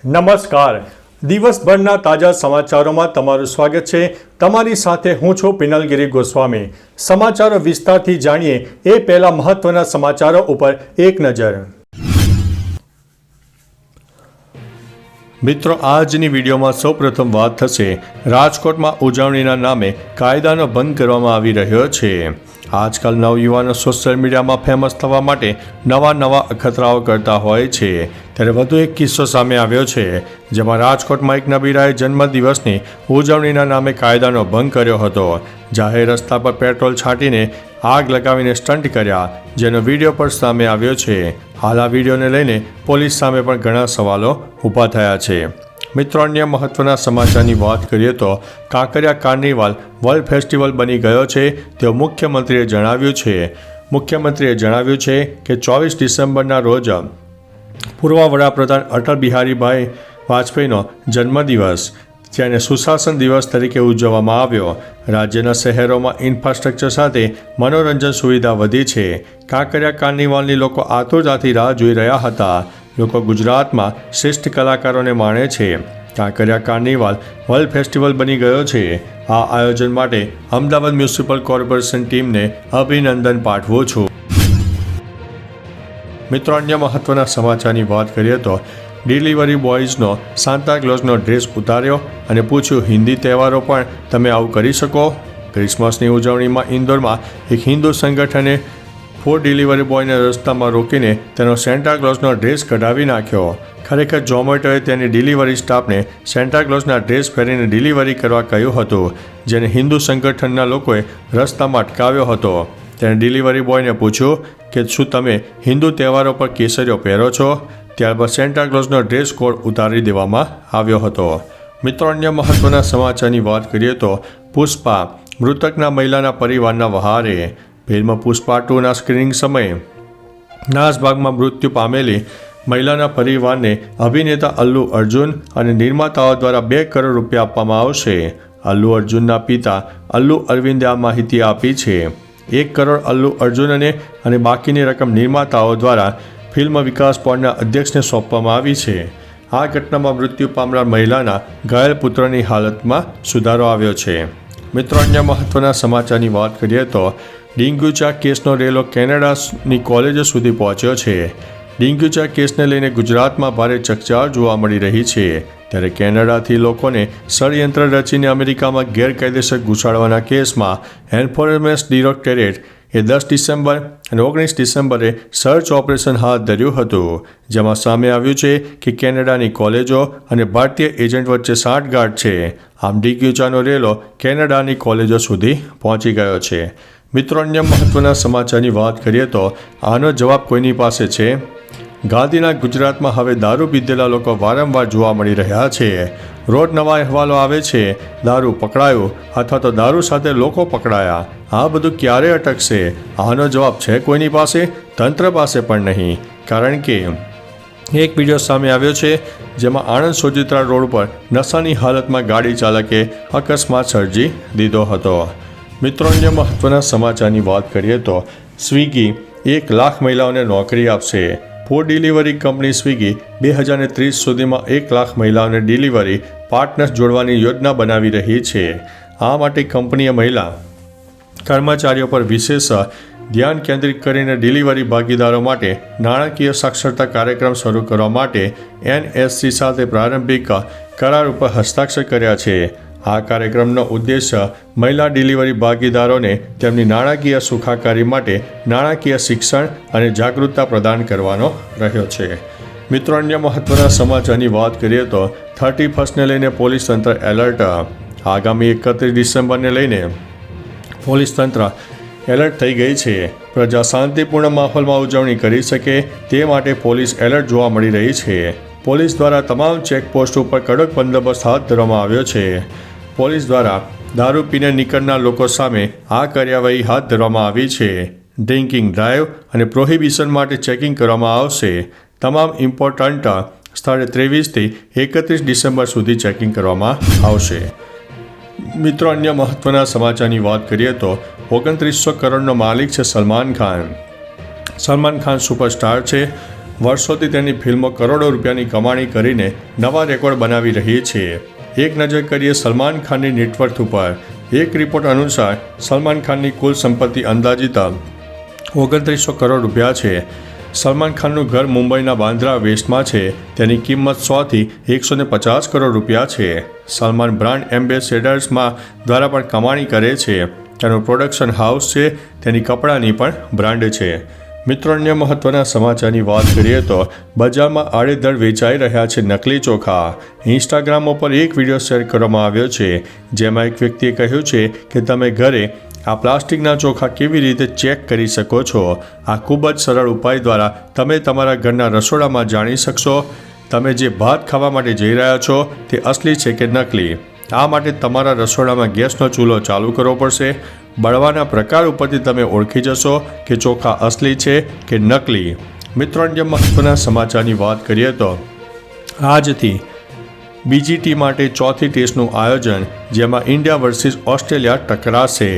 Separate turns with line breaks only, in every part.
નમસ્કાર. દિવસભરના તાજા સમાચારોમાં તમારું સ્વાગત છે. તમારી સાથે હું છું પિનલગીરી ગોસ્વામી. સમાચારો વિસ્તારથી જાણીએ એ પહેલા મહત્વના સમાચારો ઉપર એક નજર. મિત્રો, આજની વિડીયોમાં સૌપ્રથમ વાત થશે રાજકોટમાં ઉજવણીના નામે કાયદાનો ભંગ કરવામાં આવી રહ્યો છે. આજકાલ નવયુવાનો સોશિયલ મીડિયામાં ફેમસ થવા માટે નવા અખતરાઓ કરતા હોય છે. ત્યારે વધુ એક કિસ્સો સામે આવ્યો છે, જેમાં રાજકોટમાં એક નબીરાએ જન્મદિવસની ઉજવણીના નામે કાયદાનો ભંગ કર્યો હતો. જાહેર રસ્તા પર પેટ્રોલ છાંટીને આગ લગાવીને સ્ટન્ટ કર્યા, જેનો વિડીયો પણ સામે આવ્યો છે. હાલ આ વિડીયોને લઈને પોલીસ સામે પણ ઘણા સવાલો ઊભા થયા છે. મિત્રો, અન્ય મહત્વના સમાચારની વાત કરીએ તો કાંકરિયા કાર્નિવલ વર્લ્ડ ફેસ્ટિવલ બની ગયો છે તેવું મુખ્યમંત્રીએ જણાવ્યું છે. મુખ્યમંત્રીએ જણાવ્યું છે કે 24 ડિસેમ્બરના રોજ પૂર્વ વડાપ્રધાન અટલ બિહારીભાઈ વાજપેયીનો જન્મદિવસ જેને સુશાસન દિવસ તરીકે ઉજવવામાં આવ્યો. રાજ્યના શહેરોમાં ઇન્ફ્રાસ્ટ્રક્ચર સાથે મનોરંજન સુવિધા વધી છે. કાંકરિયા કાર્નિવલની લોકો આતુરતાથી રાહ જોઈ રહ્યા હતા. લોકો ગુજરાતમાં શ્રેષ્ઠ કલાકારોને માણે છે. કાંકરિયા કાર્નિવલ વર્લ્ડ ફેસ્ટિવલ બની ગયો છે. આ આયોજન માટે અમદાવાદ મ્યુનિસિપલ કોર્પોરેશન ટીમને અભિનંદન પાઠવું છું. મિત્રો, અન્ય મહત્વના સમાચારની વાત કરીએ તો ડિલિવરી બોયઝનો સાન્તાક્લોઝનો ડ્રેસ ઉતાર્યો અને પૂછ્યું, હિન્દી તહેવારો પણ તમે આવું કરી શકો? ક્રિસમસની ઉજવણીમાં ઇન્દોરમાં એક હિન્દુ સંગઠને ફૂડ ડિલિવરી બોયને રસ્તામાં રોકીને તેનો સેન્ટાક્લોઝનો ડ્રેસ કઢાવી નાખ્યો. ખરેખર ઝોમેટોએ તેની ડિલિવરી સ્ટાફને સેન્ટાક્લોઝના ડ્રેસ પહેરીને ડિલિવરી કરવા કહ્યું હતું, જેને હિન્દુ સંગઠનના લોકોએ રસ્તામાં અટકાવ્યો હતો. તેણે ડિલિવરી બોયને પૂછ્યું કે શું તમે હિન્દુ તહેવારો પર કેસરીઓ પહેરો છો? ત્યારબાદ સેન્ટાક્લોઝનો ડ્રેસ કોડ ઉતારી દેવામાં આવ્યો હતો. મિત્રો, અન્ય મહત્વના સમાચારની વાત કરીએ તો પુષ્પા મૃતકના મહિલાના પરિવારના વહારે. ફિલ્મ પુષ્પા 2ના સ્ક્રીનિંગ સમયે નાસભાગમાં મૃત્યુ પામેલી મહિલાના પરિવારને અભિનેતા અલ્લુ અર્જુન અને નિર્માતાઓ દ્વારા 2 કરોડ રૂપિયા આપવામાં આવશે. અલ્લુ અર્જુનના પિતા અલ્લુ અરવિંદે આ માહિતી આપી છે. 1 કરોડ અલ્લુ અર્જુનને અને બાકીની રકમ નિર્માતાઓ દ્વારા ફિલ્મ વિકાસ બોર્ડના અધ્યક્ષને સોંપવામાં આવી છે. આ ઘટનામાં મૃત્યુ પામનાર મહિલાના ઘાયલ પુત્રની હાલતમાં સુધારો આવ્યો છે. મિત્રો, અન્ય મહત્વના સમાચારની વાત કરીએ તો ડેન્ગ્યુચા કેસનો રેલો કેનેડાની કોલેજો સુધી પહોંચ્યો છે. ડેન્ગ્યુચા કેસને લઈને ગુજરાતમાં ભારે ચકચાર જોવા મળી રહી છે. ત્યારે કેનેડાથી લોકોને ષડયંત્ર રચીને અમેરિકામાં ગેરકાયદેસર ઘૂસાડવાના કેસમાં એન્ફોર્સમેન્ટ ડિરેક્ટોરેટ 10 ડિસેમ્બર અને 19 ડિસેમ્બરે સર્ચ ઓપરેશન હાથ ધર્યું હતું, જેમાં સામે આવ્યું છે કે કેનેડાની કોલેજો અને ભારતીય એજન્ટ વચ્ચે સાંઠગાંઠ છે. આમ ડેન્ગ્યુચાનો રેલો કેનેડાની કોલેજો સુધી પહોંચી ગયો છે. મિત્રો, અન્ય મહત્વના સમાચારની વાત કરીએ તો આનો જવાબ કોઈની પાસે છે? ગાંધીના ગુજરાતમાં હવે દારૂ પીધેલા લોકો વારંવાર જોવા મળી રહ્યા છે. રોજ નવા અહેવાલો આવે છે, દારૂ પકડાયું અથવા તો દારૂ સાથે લોકો પકડાયા. આ બધું ક્યારે અટકશે? આનો જવાબ છે કોઈની પાસે? તંત્ર પાસે પણ નહીં. કારણ કે એક વિડીયો સામે આવ્યો છે, જેમાં આણંદ સોજિત્રા રોડ પર નશાની હાલતમાં ગાડી ચાલકે અકસ્માત સર્જી દીધો હતો. મિત્રો, અન્ય મહત્વના સમાચારની વાત કરીએ તો સ્વિગી 1 લાખ મહિલાઓને નોકરી આપશે. ફૂડ ડિલિવરી કંપની સ્વિગી 2030 સુધીમાં 1 લાખ મહિલાઓને ડિલિવરી પાર્ટનર્સ જોડવાની યોજના બનાવી રહી છે. આ માટે કંપનીએ મહિલા કર્મચારીઓ પર વિશેષ ધ્યાન કેન્દ્રિત કરીને ડિલિવરી ભાગીદારો માટે નાણાકીય સાક્ષરતા કાર્યક્રમ શરૂ કરવા માટે NSC સાથે પ્રારંભિક કરાર ઉપર હસ્તાક્ષર કર્યા છે. આ કાર્યક્રમનો ઉદ્દેશ્ય મહિલા ડિલિવરી ભાગીદારોને તેમની નાણાકીય સુખાકારી માટે નાણાકીય શિક્ષણ અને જાગૃતતા પ્રદાન કરવાનો રહ્યો છે. મિત્રો, અન્ય મહત્વના સમાચારની વાત કરીએ તો 31ને લઈને પોલીસ તંત્ર એલર્ટ. આગામી 31 ડિસેમ્બરને લઈને પોલીસ તંત્ર એલર્ટ થઈ ગઈ છે. પ્રજા શાંતિપૂર્ણ માહોલમાં ઉજવણી કરી શકે તે માટે પોલીસ એલર્ટ જોવા મળી રહી છે. પોલીસ દ્વારા તમામ ચેકપોસ્ટ ઉપર કડક બંદોબસ્ત હાથ ધરવામાં આવ્યો છે. પોલીસ દ્વારા દારૂ પીને નીકળનાર લોકો સામે આ કાર્યવાહી હાથ ધરવામાં આવી છે. ડ્રિંકિંગ ડ્રાઈવ અને પ્રોહિબિશન માટે ચેકિંગ કરવામાં આવશે. તમામ ઇમ્પોર્ટન્ટ સ્થળે 23થી 31 ડિસેમ્બર સુધી ચેકિંગ કરવામાં આવશે. મિત્રો, અન્ય મહત્વના સમાચારની વાત કરીએ તો 2900 કરોડનો માલિક છે સલમાન ખાન. સલમાન ખાન સુપરસ્ટાર છે. વર્ષોથી તેની ફિલ્મો કરોડો રૂપિયાની કમાણી કરીને નવા રેકોર્ડ બનાવી રહી છે. એક નજર કરીએ સલમાન ખાનની નેટવર્થ ઉપર. એક રિપોર્ટ અનુસાર સલમાન ખાનની કુલ સંપત્તિ અંદાજિત 2900 કરોડ રૂપિયા છે. સલમાન ખાનનું ઘર મુંબઈના બાંદ્રા વેસ્ટમાં છે. તેની કિંમત 100થી 150 કરોડ રૂપિયા છે. સલમાન બ્રાન્ડ એમ્બેસેડર્સમાં દ્વારા પણ કમાણી કરે છે. તેનું પ્રોડક્શન હાઉસ છે. તેની કપડાની પણ બ્રાન્ડ છે. મિત્રો, અન્ય મહત્વના સમાચારની વાત કરીએ તો બજારમાં આડેધડ વેચાઈ રહ્યા છે નકલી ચોખા. ઇન્સ્ટાગ્રામ ઉપર એક વિડીયો શેર કરવામાં આવ્યો છે, જેમાં એક વ્યક્તિએ કહ્યું છે કે તમે ઘરે આ પ્લાસ્ટિકના ચોખા કેવી રીતે ચેક કરી શકો છો. આ ખૂબ જ સરળ ઉપાય દ્વારા તમે તમારા ઘરના રસોડામાં જાણી શકશો તમે જે ભાત ખાવા માટે જઈ રહ્યા છો તે અસલી છે કે નકલી. આ માટે તમારા રસોડામાં ગેસનો ચૂલો ચાલુ કરવો પડશે. બળવાના પ્રકાર ઉપરથી તમે ઓળખી જશો કે ચોખા અસલી છે કે નકલી. મિત્રો, અન્ય મહત્વના સમાચારની વાત કરીએ તો આજથી બીજીટી માટે ચોથી ટેસ્ટનું આયોજન, જેમાં ઇન્ડિયા વર્સિસ ઓસ્ટ્રેલિયા ટકરાશે.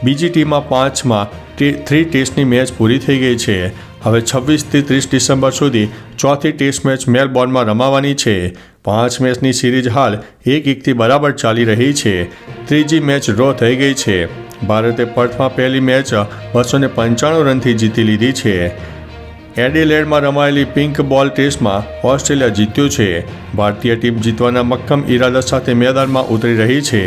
બીજીટીમાં 5માં 3 ટેસ્ટની મેચ પૂરી થઈ ગઈ છે. હવે 26થી 30 ડિસેમ્બર સુધી ચોથી ટેસ્ટ મેચ મેલબોર્નમાં રમાવાની છે. 5 મેચની સિરીઝ હાલ 1-1થી બરાબર ચાલી રહી છે. ત્રીજી મેચ ડ્રો થઈ ગઈ છે. ભારતે પર્થમાં પહેલી મેચ 295 રનથી જીતી લીધી છે. એડિલેડમાં રમાયેલી પિંક બોલ ટેસ્ટમાં ઓસ્ટ્રેલિયા જીત્યું છે. ભારતીય ટીમ જીતવાના મક્કમ ઇરાદા સાથે મેદાનમાં ઉતરી રહી છે,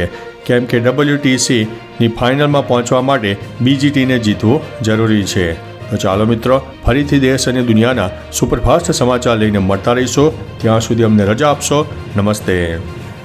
કેમ કે WTCની ફાઇનલમાં પહોંચવા માટે બીજીટીને જીતવું જરૂરી છે. તો ચાલો મિત્રો, ફરીથી દેશ અને દુનિયાના સુપરફાસ્ટ સમાચાર લઈને મળતા રહીશું. ત્યાં સુધી અમને રજા આપશો. નમસ્તે.